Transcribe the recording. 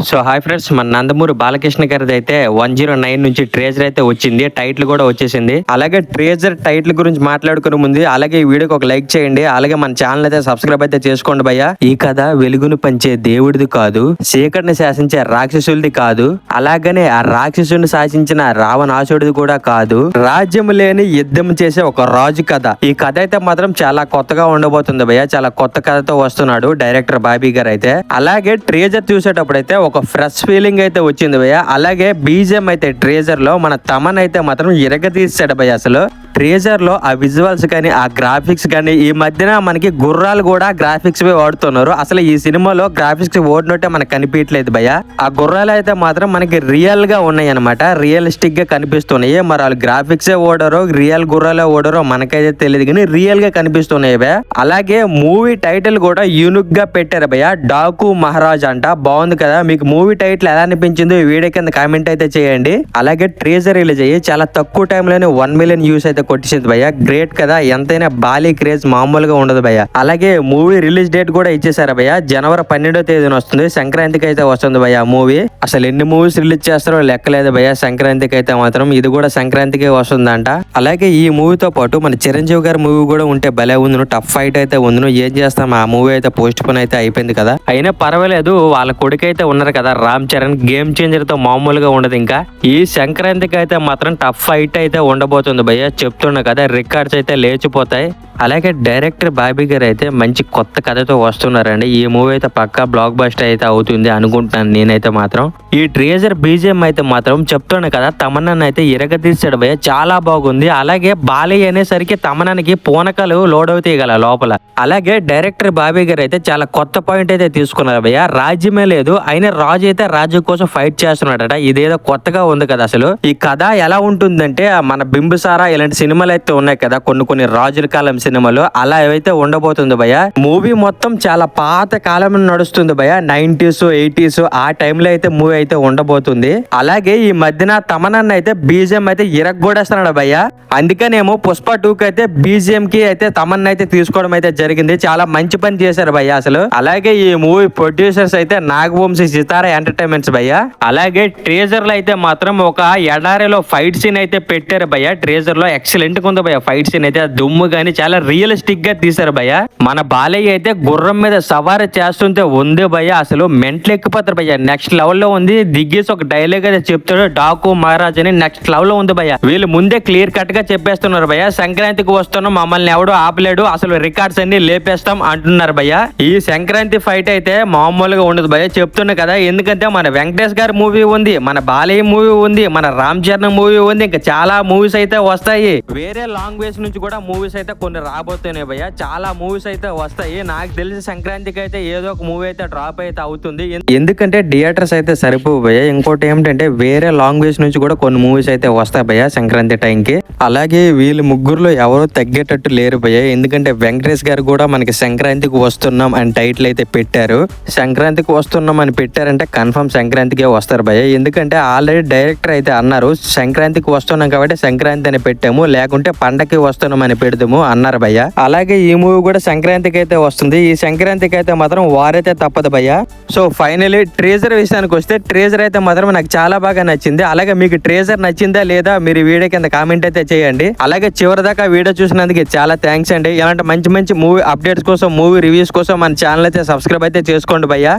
So hi friends, మన నందమూరి బాలకృష్ణ గారిది అయితే 109 నుంచి ట్రేజర్ అయితే వచ్చింది. టైటిల్ కూడా వచ్చేసింది. అలాగే ట్రేజర్ టైటిల్ గురించి మాట్లాడుకునే ముందు అలాగే ఈ వీడియోకి ఒక లైక్ చేయండి. అలాగే మన ఛానల్ అయితే సబ్స్క్రైబ్ అయితే చేసుకోండి భయ్య. ఈ కథ వెలుగును పంచే దేవుడిది కాదు, చీకటిని శాసించే రాక్షసులది కాదు, అలాగనే ఆ రాక్షసుని శాసించిన రావణాసుడిది కూడా కాదు. రాజ్యం లేని యుద్ధం చేసే ఒక రాజు కథ. ఈ కథ అయితే మాత్రం చాలా కొత్తగా ఉండబోతుంది భయ్య. చాలా కొత్త కథతో వస్తున్నాడు డైరెక్టర్ బాబీ గారు అయితే. అలాగే ట్రేజర్ చూసేటప్పుడు అయితే ఒక ఫ్రెష్ ఫీలింగ్ అయితే వచ్చింది భయ్య. అలాగే బీజిఎం అయితే ట్రేజర్ లో మన తమన్ అయితే మాత్రం ఇరగదీసాడు భయ్య. అసలు ట్రేజర్ లో ఆ విజువల్స్ కానీ ఆ గ్రాఫిక్స్ కానీ ఈ మధ్యన మనకి గుర్రాలు కూడా గ్రాఫిక్స్ వాడుతున్నారు. అసలు ఈ సినిమాలో గ్రాఫిక్స్ ఓడినట్టే మనకు కనిపించలేదు భయ్య. ఆ గుర్రాలు అయితే మాత్రం మనకి రియల్ గా ఉన్నాయి అనమాట, రియలిస్టిక్ గా కనిపిస్తున్నాయి. మరి వాళ్ళు గ్రాఫిక్స్ ఓడరో రియల్ గుర్రాలే ఓడరో మనకైతే తెలియదు, కానీ రియల్ గా కనిపిస్తున్నాయి భయ్య. అలాగే మూవీ టైటిల్ కూడా యూనిక్ గా పెట్టారు భయ్య, డాకు మహారాజ్ అంట. బాగుంది కదా, మీకు మూవీ టైటిల్ ఎలా అనిపించిందో ఈ వీడియో కింద కామెంట్ అయితే చేయండి. అలాగే ట్రేజర్ రిలీజ్ అయ్యి చాలా తక్కువ టైంలోనే 1 మిలియన్ వ్యూస్ అయితే కొట్టింది భయ్య. గ్రేట్ కదా, ఎంతైనా బాలీ క్రేజ్ మామూలుగా ఉండదు భయ్య. అలాగే మూవీ రిలీజ్ డేట్ కూడా ఇచ్చేసారు భయ్య. జనవరి 12వ తేదీన వస్తుంది, సంక్రాంతికి అయితే వస్తుంది భయ్య మూవీ. అసలు ఎన్ని మూవీస్ రిలీజ్ చేస్తారో లెక్కలేదు భయ్య. సంక్రాంతికి అయితే మాత్రం ఇది కూడా సంక్రాంతికి వస్తుందంట. అలాగే ఈ మూవీతో పాటు మన చిరంజీవి గారి మూవీ కూడా ఉంటే భలే ఉంది. టఫ్ ఫైట్ అయితే ఉంది. ఏం చేస్తాం, ఆ మూవీ అయితే పోస్ట్ పోన్ అయితే అయిపోయింది కదా. అయినా పర్వాలేదు, వాళ్ళ కొడుకు అయితే ఉన్నారు కదా రామ్ చరణ్, గేమ్ చేంజర్ తో మామూలుగా ఉండదు. ఇంకా ఈ సంక్రాంతికి అయితే మాత్రం టఫ్ ఫైట్ అయితే ఉండబోతుంది భయ్య. చెప్తున్నా కదా, రికార్డ్స్ అయితే లేచిపోతాయి. అలాగే డైరెక్టర్ బాబీ గారు అయితే మంచి కొత్త కథతో వస్తున్నారండి. ఈ మూవీ అయితే పక్కా బ్లాక్ బస్టర్ అయితే అవుతుంది అనుకుంటున్నాను నేనైతే మాత్రం. ఈ ట్రేజర్ బీజిఎం అయితే మాత్రం చెప్తున్నా కదా, తమన్నాన్ని అయితే ఇరగదీసాడు భయ్య, చాలా బాగుంది. అలాగే బాలీ అనేసరికి తమన్నానికి పూనకాలు లోడ్ అవుతాయి కదా లోపల. అలాగే డైరెక్టర్ బాబీ గారు అయితే చాలా కొత్త పాయింట్ అయితే తీసుకున్నారు భయ్య. రాజ్యమే లేదు, అయినా రాజు అయితే రాజ్యం కోసం ఫైట్ చేస్తున్నాడట. ఇదేదో కొత్తగా ఉంది కదా. అసలు ఈ కథ ఎలా ఉంటుందంటే, మన బింబిసారా ఇలాంటి సినిమాలు అయితే ఉన్నాయి కదా, కొన్ని రాజుల కాలం సినిమాలు, అలా ఏవైతే ఉండబోతుంది భయ్య. మూవీ మొత్తం చాలా పాత కాలం నడుస్తుంది భయ్య, 90s 80s ఆ టైంలో అయితే మూవీ అయితే ఉండబోతుంది. అలాగే ఈ మధ్యన తమనన్న అయితే బీజిఎం అయితే ఇరగ్గొడేస్తున్నాడు భయ్య. అందుకనేమో పుష్ప 2కి అయితే బీజిఎం కి అయితే తమన్నా అయితే తీసుకోవడం అయితే జరిగింది. చాలా మంచి పని చేశారు భయ్య అసలు. అలాగే ఈ మూవీ ప్రొడ్యూసర్స్ అయితే నాగవంశీ సితారా ఎంటర్టైన్మెంట్స్ భయ్య. అలాగే ట్రేజర్ లో అయితే మాత్రం ఒక ఎడారిలో ఫైట్ సీన్ అయితే పెట్టారు భయ్య. ట్రేజర్ లో ఎక్సలెంట్ గా ఉంది భయ్య. ఫైట్ సీన్ అయితే దుమ్ము గానీ చాలా రియలిస్టిక్ గా తీశారు భయ్య. మన బాలయ్య అయితే గుర్రం మీద సవారీ చేస్తుంటే ఉంది భయ్య, అసలు మెంటల్ ఎక్కిపోతారు భయ్య. నెక్స్ట్ లెవెల్ లో ఉంది. దిగ్గేసి ఒక డైలాగ్ అయితే చెప్తాడు, డాకు మహారాజ్ అని. నెక్స్ట్ లెవెల్ లో ఉంది భయ్య. వీళ్ళు ముందే క్లియర్ కట్ గా చెప్పేస్తున్నారు భయ్య, సంక్రాంతికి వస్తున్నాం, మమ్మల్ని ఎవడు ఆపలేడు, అసలు రికార్డ్స్ అన్ని లేపేస్తాం అంటున్నారు భయ్య. ఈ సంక్రాంతి ఫైట్ అయితే మామూలుగా ఉండదు భయ్య, చెప్తున్నా కదా. ఎందుకంటే మన వెంకటేష్ గారి మూవీ ఉంది, మన బాలయ్య మూవీ ఉంది, మన రామ్ చరణ్ మూవీ ఉంది, ఇంకా చాలా మూవీస్ అయితే వస్తాయి. వేరే లాంగ్వేజ్ నుంచి కూడా మూవీస్ అయితే కొన్ని రాబోతున్నాయి భయ్య. చాలా మూవీస్ అయితే వస్తాయి. నాకు తెలిసి సంక్రాంతికి అయితే ఏదో ఒక మూవీ అయితే డ్రాప్ అయితే అవుతుంది, ఎందుకంటే థియేటర్స్ అయితే సరిపోవు భయ్య. ఇంకోటి ఏమిటంటే వేరే లాంగ్వేజ్ నుంచి కూడా కొన్ని మూవీస్ అయితే వస్తాయి భయ్య సంక్రాంతి టైంకి. అలాగే వీళ్ళు ముగ్గురులో ఎవరో తగ్గేటట్టు లేరు భయ్య. ఎందుకంటే వెంకటేష్ గారు కూడా మనకి సంక్రాంతికి వస్తున్నాం అని టైటిల్ అయితే పెట్టారు. సంక్రాంతికి వస్తున్నాం అని పెట్టారంటే కన్ఫర్మ్ సంక్రాంతికే వస్తారు భయ్య. ఎందుకంటే ఆల్రెడీ డైరెక్టర్ అయితే అన్నారు, సంక్రాంతికి వస్తున్నాం కాబట్టి సంక్రాంతి అని పెట్టాము, లేకుంటే పండగకి వస్తున్నాం అని పెడదాము అన్నారు భయ్య. అలాగే ఈ మూవీ కూడా సంక్రాంతికి అయితే వస్తుంది. ఈ సంక్రాంతికి అయితే మాత్రం వారైతే తప్పదు భయ్య. సో ఫైనలీ ట్రేజర్ విషయానికి వస్తే, ట్రేజర్ అయితే మాత్రం నాకు చాలా బాగా నచ్చింది. అలాగే మీకు ట్రేజర్ నచ్చిందా లేదా మీరు వీడియో కింద కామెంట్ అయితే చేయండి. అలాగే చివరిదాకా వీడియో చూసినందుకు చాలా థ్యాంక్స్ అండి. ఇలాంటి మంచి మూవీ అప్డేట్స్ కోసం, మూవీ రివ్యూస్ కోసం మన ఛానల్ అయితే సబ్స్క్రైబ్ అయితే చేసుకోండి భయ్య.